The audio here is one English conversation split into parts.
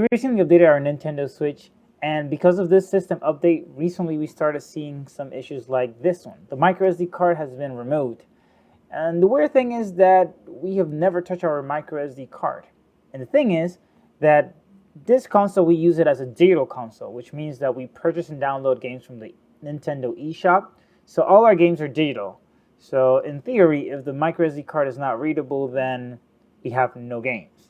We recently updated our Nintendo Switch, and because of this system update, recently we started seeing some issues like this one. The microSD card has been removed. And the weird thing is that we have never touched our microSD card. And the thing is that this console, we use it as a digital console, which means that we purchase and download games from the Nintendo eShop. So all our games are digital. So in theory, if the microSD card is not readable, then we have no games.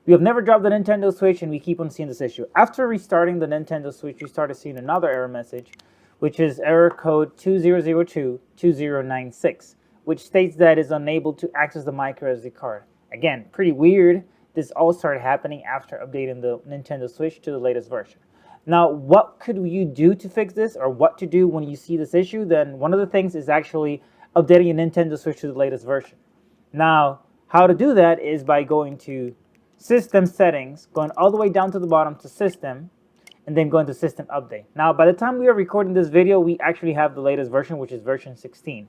We have never dropped the Nintendo Switch, and we keep on seeing this issue. After restarting the Nintendo Switch, we started seeing another error message, which is error code 2002-2096, which states that it is unable to access the microSD card. Again, pretty weird. This all started happening after updating the Nintendo Switch to the latest version. Now, what could you do to fix this, or what to do when you see this issue? Then one of the things is actually updating your Nintendo Switch to the latest version. Now, how to do that is by going to System Settings, going all the way down to the bottom to System, and then going to System Update. Now, by the time we are recording this video, we actually have the latest version, which is version 16,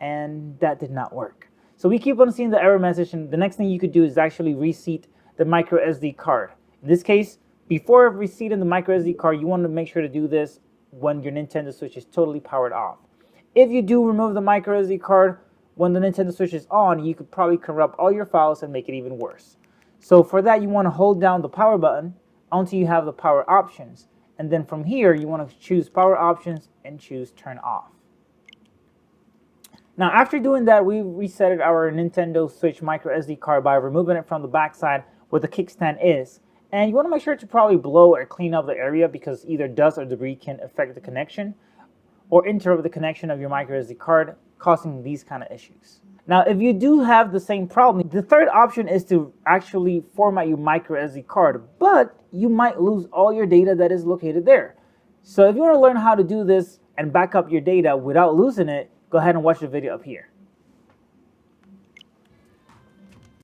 and that did not work. So we keep on seeing the error message, and the next thing you could do is actually reseat the microSD card. In this case, before reseating the microSD card, you want to make sure to do this when your Nintendo Switch is totally powered off. If you do remove the microSD card when the Nintendo Switch is on, you could probably corrupt all your files and make it even worse. So for that, you want to hold down the power button until you have the power options. And then from here, you want to choose power options and choose turn off. Now, after doing that, we reset our Nintendo Switch microSD card by removing it from the backside where the kickstand is. And you want to make sure to probably blow or clean up the area, because either dust or debris can affect the connection or interrupt the connection of your microSD card, causing these kind of issues. Now, if you do have the same problem, the third option is to actually format your microSD card, but you might lose all your data that is located there. So if you want to learn how to do this and back up your data without losing it, go ahead and watch the video up here.